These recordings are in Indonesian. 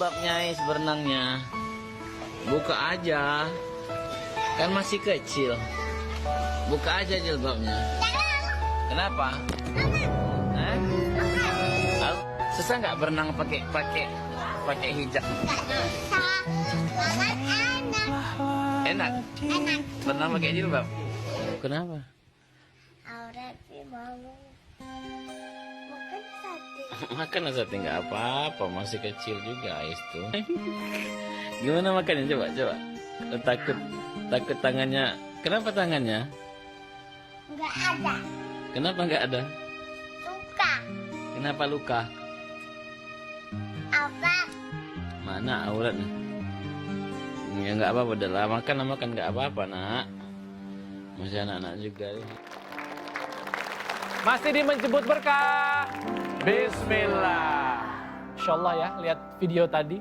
jilbabnya berenangnya? Buka aja. Kan masih kecil. Buka aja jilbabnya. Kenapa? Hah? Susah nggak berenang pakai hijab? Enak. Berenang pakai jilbab. Kenapa? Aurat sih mau makan sate. Makan sate nggak apa-apa, masih kecil juga itu. Gimana makannya? Coba. Takut tangannya. Kenapa tangannya? Nggak ada. Kenapa nggak ada? Suka. Kenapa luka? Aurat. Mana auratnya? Ya nggak apa-apa, udah lah makan nggak apa-apa nak. Masih anak-anak juga. Masih di menjemput berkah. Bismillah. Insya Allah ya, lihat video tadi.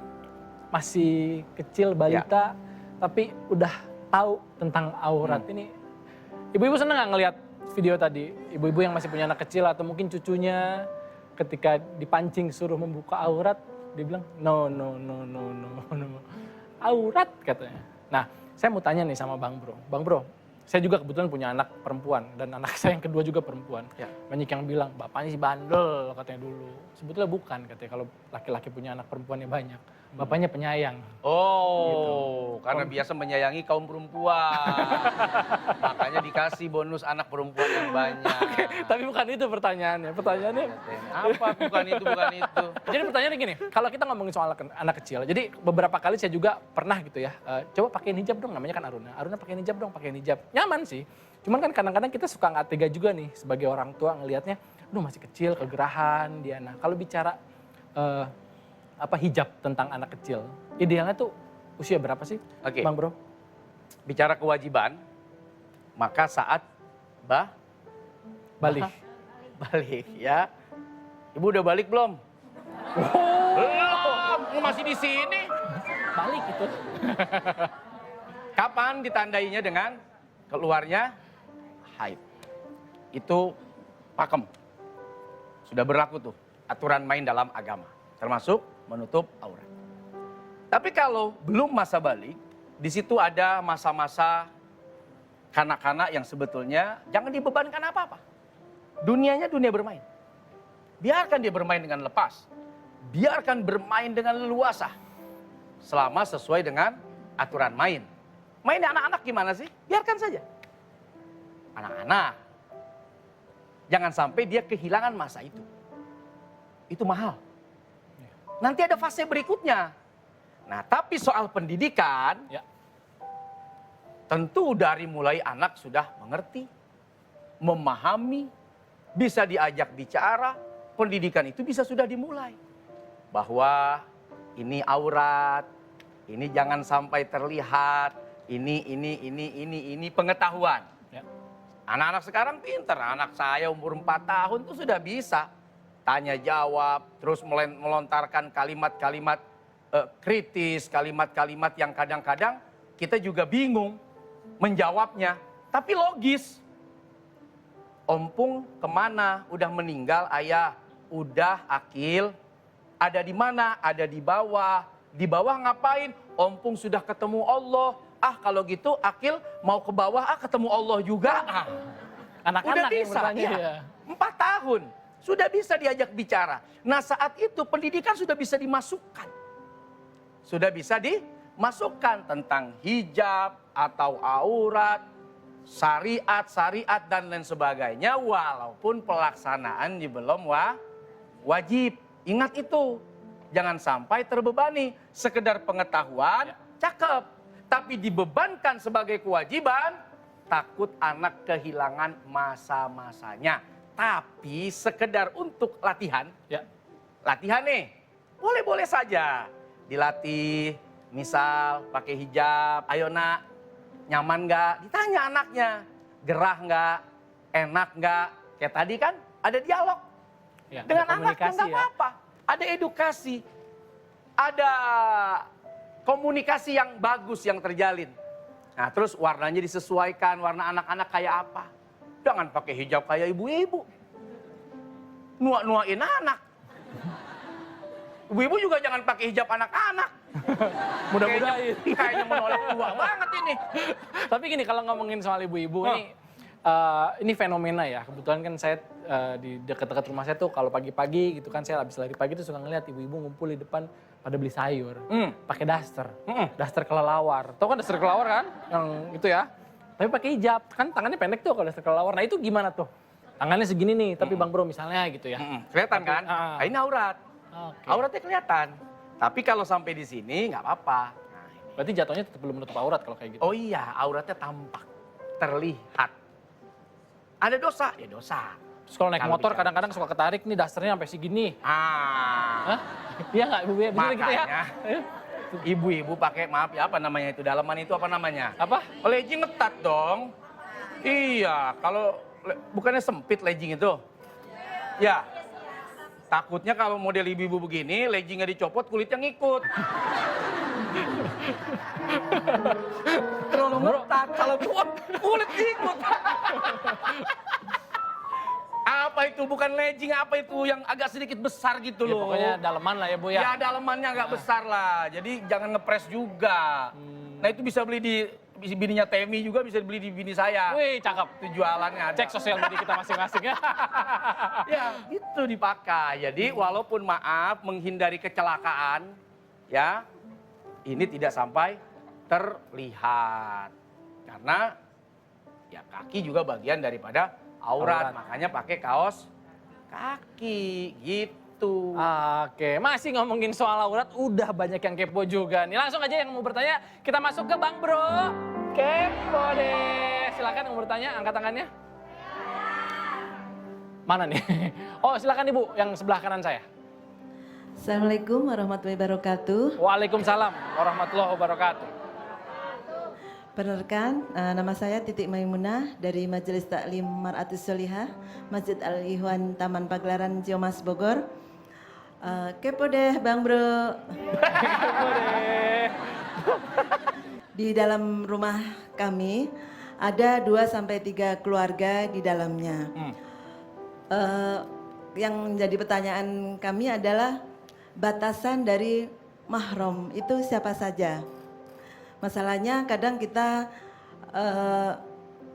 Masih kecil, balita. Tapi udah tahu tentang aurat. Ini ibu-ibu seneng nggak ngelihat video tadi? Ibu-ibu yang masih punya anak kecil atau mungkin cucunya ketika dipancing suruh membuka aurat. Dia bilang, no. Aurat katanya. Nah, saya mau tanya nih sama Bang Bro. Bang Bro, saya juga kebetulan punya anak perempuan dan anak saya yang kedua juga perempuan. Ya. Banyak yang bilang, bapaknya sih bandel katanya dulu. Sebetulnya bukan katanya, kalau laki-laki punya anak perempuannya banyak. Bapaknya penyayang. Oh, Gitu. karena biasa menyayangi kaum perempuan. Makanya dikasih bonus anak perempuan yang banyak. Tapi bukan itu pertanyaannya. Pertanyaannya, Apa? Bukan itu. jadi pertanyaannya gini, kalau kita ngomongin soal anak kecil, jadi beberapa kali saya juga pernah gitu ya, coba pakein hijab dong, namanya kan Aruna. Aruna pakein hijab dong, pakein hijab. Nyaman sih, cuman kan kadang-kadang kita suka nggak tega juga nih sebagai orang tua ngelihatnya, aduh masih kecil, kegerahan dia. Nah kalau bicara hijab tentang anak kecil, idealnya tuh usia berapa sih, Oke. Bang Bro? Bicara kewajiban, maka saat Balik. balik ya. Ibu udah balik belum? Belum, masih di sini. Balik itu. Kapan ditandainya dengan keluarnya haid? Itu pakem. Sudah berlaku tuh aturan main dalam agama, termasuk menutup aurat. Tapi kalau belum masa balik, di situ ada masa-masa kanak-kanak yang sebetulnya jangan dibebankan apa-apa. Dunianya dunia bermain. Biarkan dia bermain dengan lepas. Biarkan bermain dengan leluasa. Selama sesuai dengan aturan main. Mainnya anak-anak gimana sih? Biarkan saja. Anak-anak. Jangan sampai dia kehilangan masa itu. Itu mahal. Nanti ada fase berikutnya. Nah, tapi soal pendidikan, Ya. tentu dari mulai anak sudah mengerti, memahami, bisa diajak bicara, pendidikan itu bisa sudah dimulai. Bahwa ini aurat, ini jangan sampai terlihat, ini pengetahuan. Ya. Anak-anak sekarang pinter, anak saya umur 4 tahun tuh sudah bisa. Tanya jawab, terus melontarkan kalimat-kalimat kritis, kalimat-kalimat yang kadang-kadang kita juga bingung menjawabnya. Tapi logis. Ompung kemana? Udah meninggal ayah. Udah Akil. Ada di mana? Ada di bawah. Di bawah ngapain? Ompung sudah ketemu Allah. Ah kalau gitu Akil mau ke bawah, ketemu Allah juga. Anak-anak Udah yang bisa, bertanya iya. ya. 4 tahun. Sudah bisa diajak bicara. Nah saat itu pendidikan sudah bisa dimasukkan. Sudah bisa dimasukkan tentang hijab atau aurat, syariat dan lain sebagainya. Walaupun pelaksanaan belum wajib. Ingat itu. Jangan sampai terbebani. Sekedar pengetahuan, cakep. Tapi dibebankan sebagai kewajiban, takut anak kehilangan masa-masanya. Tapi sekedar untuk latihan, Ya. latihan nih, boleh-boleh saja. Dilatih, misal pakai hijab, ayo nak, nyaman nggak? Ditanya anaknya, gerah nggak, enak nggak? Kayak tadi kan ada dialog. Ya, Dengan ada anaknya komunikasi nggak ya. apa-apa. Ada edukasi, ada komunikasi yang bagus yang terjalin. Nah terus warnanya disesuaikan, warna anak-anak kayak apa. Jangan pakai hijab kayak ibu-ibu. Nuak-nuain anak. Ibu-ibu juga jangan pakai hijab anak-anak. Mudah-mudahan. Kayaknya menolak tua banget ini. Tapi gini, kalau ngomongin soal ibu-ibu ini fenomena ya. Kebetulan kan saya di dekat-dekat rumah saya tuh kalau pagi-pagi gitu kan, saya habis lari pagi tuh suka ngeliat ibu-ibu ngumpul di depan pada beli sayur. Pakai daster. Daster kelelawar. Tahu kan daster kelelawar kan? Yang itu ya. Tapi pakai hijab. Kan tangannya pendek tuh kalau daster kelelawar. Nah itu gimana tuh? Tangannya segini nih, tapi Bang Bro misalnya gitu ya. Kelihatan kan? Nah, ini aurat. Oke. Auratnya kelihatan. Tapi kalau sampai di sini nggak apa-apa. Nah, ini. Berarti jatuhnya tetap belum menutup aurat kalau kayak gitu. Oh iya, auratnya tampak, terlihat. Ada dosa? Ya dosa. Terus kalau naik Kalau motor bicara kadang-kadang suka ketarik nih dasternya sampai segini. Ah, Hah? Iya nggak ibu ya? Bener gitu ya? makanya ibu-ibu pakai, maaf ya, apa namanya itu, dalaman itu apa namanya? Apa? Legging ngetat dong. Iya, kalau bukannya sempit legging itu? Ya. Takutnya kalau model ibu-ibu begini, leggingnya dicopot, kulitnya ngikut. Terlalu ngetat, kalau kulit ngikut. Apa itu, bukan legging, apa itu yang agak sedikit besar gitu Ya, loh. pokoknya daleman lah ya Bu ya. Ya dalemannya agak besar lah, jadi jangan ngepres juga. Nah itu bisa beli di bininya Temi juga, bisa beli di bini saya. Wih cakep. Itu jualannya ada. Cek sosial media kita masing-masing ya. Ya itu dipakai. Jadi walaupun maaf menghindari kecelakaan, ya ini tidak sampai terlihat. Karena ya kaki juga bagian daripada aurat. Makanya pakai kaos kaki gitu. Oke, masih ngomongin soal aurat, udah banyak yang kepo juga nih. Langsung aja yang mau bertanya, kita masuk ke Bang Bro. Kepo deh. Silakan yang mau bertanya, angkat tangannya. Mana nih? Oh silakan Ibu, yang sebelah kanan saya. Assalamualaikum warahmatullahi wabarakatuh. Waalaikumsalam warahmatullahi wabarakatuh. Perkenalkan, nama saya Titik Maimunah dari Majelis Taklim Mar'atus Solihah, Masjid Al-Ihwan Taman Pagelaran Ciamas Bogor. Kepo deh Bang Bro. Kepo deh. Di dalam rumah kami ada 2-3 keluarga di dalamnya. Yang menjadi pertanyaan kami adalah batasan dari mahram itu siapa saja? Masalahnya kadang kita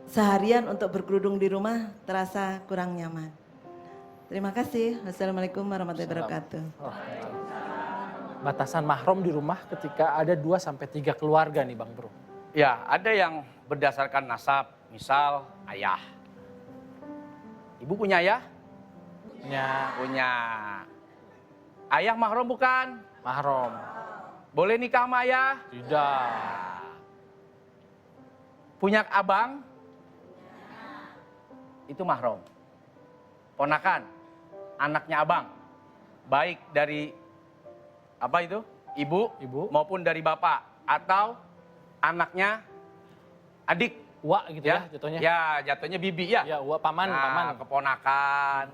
seharian untuk berkerudung di rumah terasa kurang nyaman. Terima kasih. Wassalamualaikum warahmatullahi wabarakatuh. Batasan mahram di rumah ketika ada 2-3 keluarga nih Bang Bro. Ya ada yang berdasarkan nasab, misal ayah. Ibu punya ayah? Ya, Punya. Ayah mahram bukan? mahram. Boleh nikah sama ayah? Tidak. Punya abang? Itu mahram. Ponakan, anaknya abang. Baik dari apa itu? Ibu maupun dari bapak. Atau anaknya adik. Uwa gitu ya jatuhnya. Ya jatuhnya bibi ya. Ya, uwa paman, paman. Keponakan.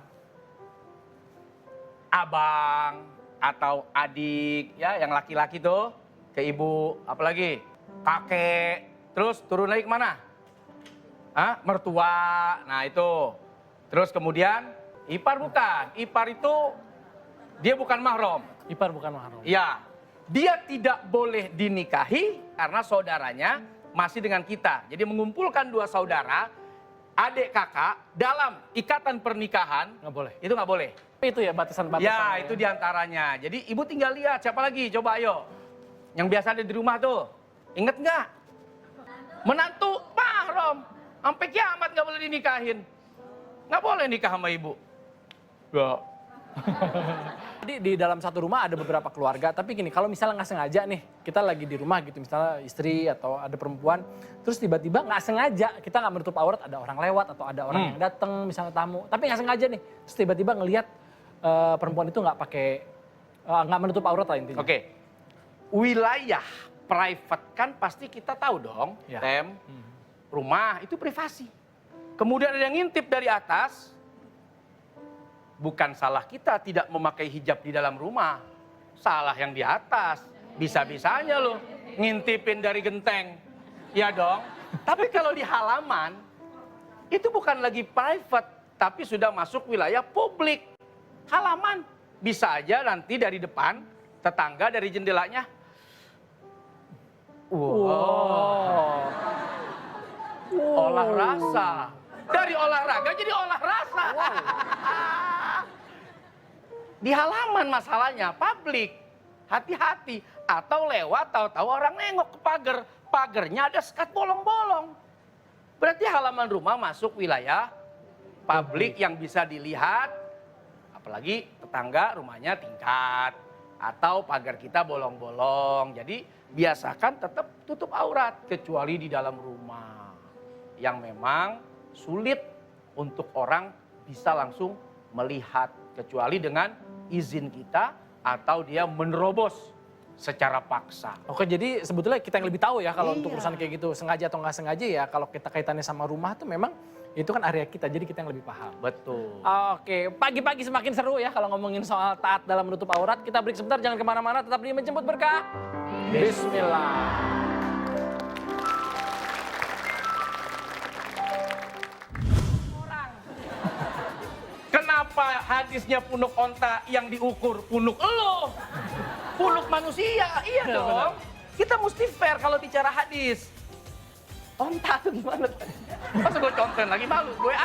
Abang atau adik ya yang laki-laki tuh ke ibu, apalagi kakek, terus turun lagi kemana? Mertua, nah itu. Terus kemudian ipar bukan, ipar itu dia bukan mahram. Ipar bukan mahram. Ya, dia tidak boleh dinikahi karena saudaranya masih dengan kita. Jadi mengumpulkan 2 saudara, adik kakak dalam ikatan pernikahan. Nggak boleh. Itu nggak boleh. Itu ya batasan-batasan. Ya, itu diantaranya. Jadi ibu tinggal lihat siapa lagi, coba ayo. Yang biasa ada di rumah tuh, inget nggak? Menantu mahram, sampai kiamat nggak boleh dinikahin. Nggak boleh nikah sama ibu. Nggak. Jadi di dalam satu rumah ada beberapa keluarga, tapi gini, kalau misalnya nggak sengaja nih, kita lagi di rumah gitu, misalnya istri atau ada perempuan, terus tiba-tiba nggak sengaja, kita nggak menutup aurat, ada orang lewat atau ada orang yang datang, misalnya tamu, tapi nggak sengaja nih, terus tiba-tiba ngelihat perempuan itu nggak pakai, nggak menutup aurat lah intinya. Oke, wilayah private kan pasti kita tahu dong, Ya. Tem, rumah itu privasi. Kemudian ada yang ngintip dari atas, bukan salah kita tidak memakai hijab di dalam rumah. Salah yang di atas. Bisa-bisanya loh ngintipin dari genteng. Ya dong. Tapi kalau di halaman, itu bukan lagi private, tapi sudah masuk wilayah publik. Halaman. Bisa aja nanti dari depan tetangga dari jendelanya. Olah rasa. Dari olahraga jadi olah rasa. Di halaman masalahnya, publik. Hati-hati. Atau lewat, tahu-tahu orang nengok ke pagar. Pagernya ada sekat bolong-bolong. Berarti halaman rumah masuk wilayah publik yang bisa dilihat. Apalagi tetangga rumahnya tingkat. Atau pagar kita bolong-bolong. Jadi biasakan tetap tutup aurat. Kecuali di dalam rumah. Yang memang sulit untuk orang bisa langsung melihat. Kecuali dengan izin kita atau dia menerobos secara paksa. Oke, jadi sebetulnya kita yang lebih tahu ya kalau untuk Iya. urusan kayak gitu. Sengaja atau nggak sengaja ya, kalau kita kaitannya sama rumah tuh memang itu kan area kita, jadi kita yang lebih paham. Betul. Oke, pagi-pagi semakin seru ya kalau ngomongin soal taat dalam menutup aurat. Kita break sebentar, jangan kemana-mana, tetap di Menjemput Berkah. Bismillah. Kenapa hadisnya punuk onta yang diukur punuk elo? Punuk manusia, iya dong. Kita mesti fair kalau bicara hadis. Onta tuh gimana tadi? Masa gue conten lagi, malu gue.